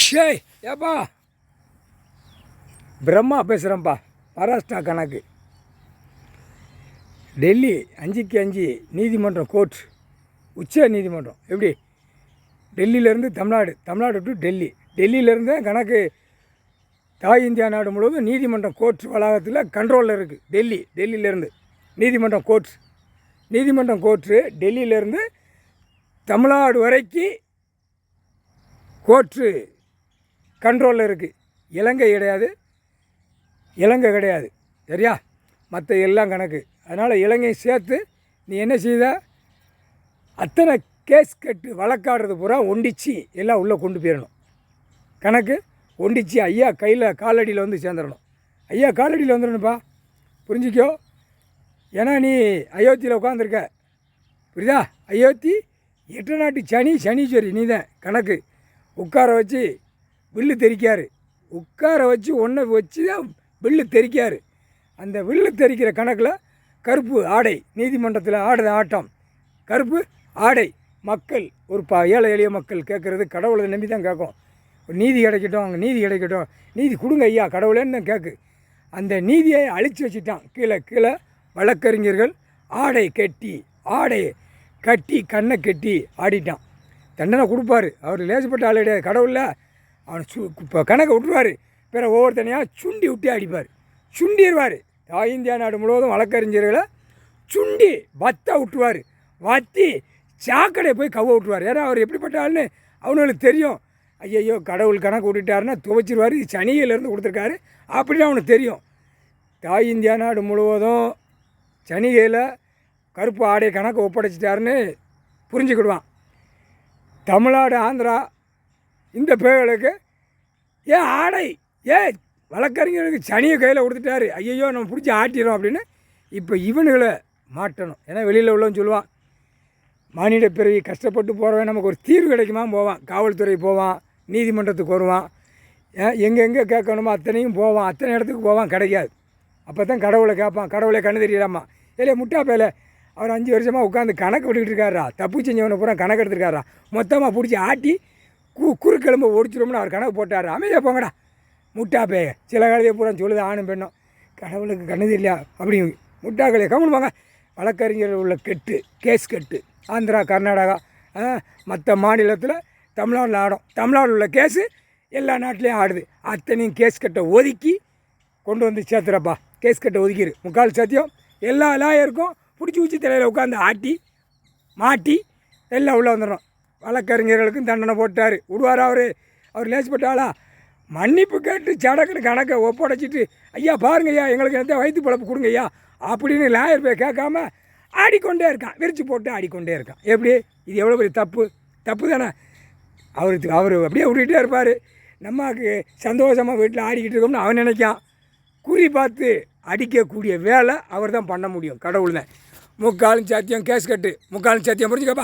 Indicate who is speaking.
Speaker 1: ஷேய் ஏப்பா பிரம்மா பேசுகிறேன்ப்பா. மகாராஷ்டிரா கணக்கு டெல்லி 5க்கு 5 நீதிமன்றம் கோர்ட் உச்ச நீதிமன்றம். எப்படி டெல்லியிலேருந்து தமிழ்நாடு டு டெல்லியிலேருந்து கணக்கு தாய் இந்தியா நாடு முழுவதும் நீதிமன்றம் கோர்ட் வளாகத்தில் கண்ட்ரோலில் இருக்குது. டெல்லியிலேருந்து நீதிமன்றம் கோர்ட்டு டெல்லியிலேருந்து தமிழ்நாடு வரைக்கும் கோர்ட்டு கண்ட்ரோலில் இருக்குது. இலங்கை கிடையாது சரியா? மற்ற எல்லாம் கணக்கு. அதனால் இலங்கையை சேர்த்து நீ என்ன செய்த, அத்தனை கேஸ் கட்டு வழக்காடுறது பூரா ஒண்டிச்சு எல்லாம் உள்ளே கொண்டு போயிடணும். கணக்கு ஒண்டிச்சு ஐயா கையில் காலடியில் வந்து சேர்ந்துடணும். ஐயா காலடியில் வந்துடணுப்பா, புரிஞ்சிக்கோ. ஏன்னா நீ அயோத்தியில் உட்காந்துருக்க, புரியுதா? அயோத்தி 8 நாட்டு சனீஸ்வரி நீ தான். கணக்கு உட்கார வச்சு வில்லு தெரிக்காரு, உட்கார வச்சு ஒன்றை வச்சு தான் வில்லு தெரிக்காரு. அந்த வில்லு தெரிக்கிற கணக்கில் கருப்பு ஆடை நீதிமன்றத்தில் ஆடுற ஆட்டம், கருப்பு ஆடை. மக்கள் ஒரு ஏழை எளிய மக்கள் கேட்குறது கடவுளை நம்பி தான் கேட்கும். நீதி கிடைக்கட்டும், அங்கே நீதி கிடைக்கட்டும், நீதி கொடுங்க ஐயா கடவுளேன்னு தான் கேட்கு. அந்த நீதியை அழித்து வச்சுட்டான். கீழே வழக்கறிஞர்கள் ஆடை கட்டி கண்ணை கட்டி ஆடிட்டான். தண்டனை கொடுப்பாரு. அவர் லேசப்பட்ட ஆள் கிடையாது. கடவுளில் அவன் இப்போ கணக்கை விட்டுருவார். பிற ஒவ்வொருத்தனையாக சுண்டி விட்டு அடிப்பார், சுண்டிடுவார். தாய் இந்தியா நாடு முழுவதும் வழக்கறிஞர்களை சுண்டி விட்டுருவார். வத்தி சாக்கடையை போய் கவ விட்டுருவார். ஏன்னா அவர் எப்படிப்பட்ட ஆள்னு அவனுங்களுக்கு தெரியும். ஐயையோ கடவுள் கணக்கு விட்டுட்டாருன்னா துவைச்சிருவார். சனியிலேருந்து கொடுத்துருக்காரு அப்படின்னு அவனுக்கு தெரியும். தாய் இந்தியா நாடு முழுவதும் சனிகையில் கருப்பு ஆடை கணக்கு ஒப்படைச்சிட்டாருன்னு புரிஞ்சுக்கிடுவான். தமிழ்நாடு ஆந்திரா இந்த பேர்களுக்கு ஏன் ஆடை வழக்கறிஞர்களுக்கு சனியை கையில் கொடுத்துட்டாரு, ஐயையோ நம்ம பிடிச்சி ஆட்டிடுறோம் அப்படின்னு இப்போ இவனுகளை மாட்டணும். ஏன்னா வெளியில் உள்ளவன்னு சொல்லுவான், மானிட பிறவி கஷ்டப்பட்டு போகிறவன் நமக்கு ஒரு தீர்வு கிடைக்குமா போவான், காவல்துறை போவான், நீதிமன்றத்துக்கு வருவான், எங்கெங்கே கேட்கணுமோ அத்தனையும் போவான், அத்தனை இடத்துக்கு போவான், கிடைக்காது. அப்போ தான் கடவுளை கேட்பான். கடவுளை கண்ணு தெரியலாமா? இல்லையா முட்டா பேல அவர் 5 வருஷமாக உட்காந்து கணக்கு விட்டுக்கிட்டு இருக்காரா, தப்பு செஞ்சவனை பூரா கணக்கு எடுத்துருக்காரா, மொத்தமாக பிடிச்சி ஆட்டி குறுக்கெலும்பு ஒடிச்சிடும்னு அவர் கணக்கு போட்டார். அமைதியாக போங்கடா முட்டா பேய. சில காலத்தையே பூரா சொல்லுது ஆணும் பெண்ணும் கடவுளுக்கு கண்ணு தெரியலையா அப்படி முட்டாக்களை கவனம் வாங்க. வழக்கறிஞர்கள் உள்ள கேஸ் கட்டு ஆந்திரா கர்நாடகா மற்ற மாநிலத்தில் தமிழ்நாட்டில் ஆடும். தமிழ்நாட்டில் உள்ள கேஸு எல்லா நாட்டிலையும் ஆடுது. அத்தனையும் கேஸ் கட்டை ஒதுக்கி கொண்டு வந்து சேர்த்துறப்பா. கேஸ் கட்டை ஒதுக்கிடு. முக்கால் சத்தியம் எல்லா லாயருக்கும் பிடிச்சி ஊச்சி தலையில் உட்காந்து ஆட்டி மாட்டி எல்லாம் உள்ளே வந்துடும். வழக்கறிஞர்களுக்கும் தண்டனை போட்டார். விடுவார் அவர் லேசப்பட்டாளா? மன்னிப்பு கேட்டு சடக்குன்னு கணக்கை ஒப்படைச்சிட்டு ஐயா பாருங்க ஐயா எங்களுக்கு எந்த வயிற்று பழப்பு கொடுங்க ஐயா அப்படின்னு லாயர் போய் கேட்காம ஆடிக்கொண்டே இருக்கான், விரிச்சு போட்டு ஆடிக்கொண்டே இருக்கான். எப்படி இது எவ்வளோ பெரிய தப்பு தானே? அவர் அப்படியே விட்டுக்கிட்டே இருப்பார். நம்மக்கு சந்தோஷமாக வீட்டில் ஆடிக்கிட்டு இருக்கோம்னு அவன் நினைக்கான். குறி பார்த்து அடிக்கக்கூடிய வேலை அவர் தான் பண்ண முடியும். கடவுள் தான். முக்காலும் சத்தியம் கேஸ் கட்டு, முக்காலும் சத்தியம் புரிஞ்சுக்கப்பா.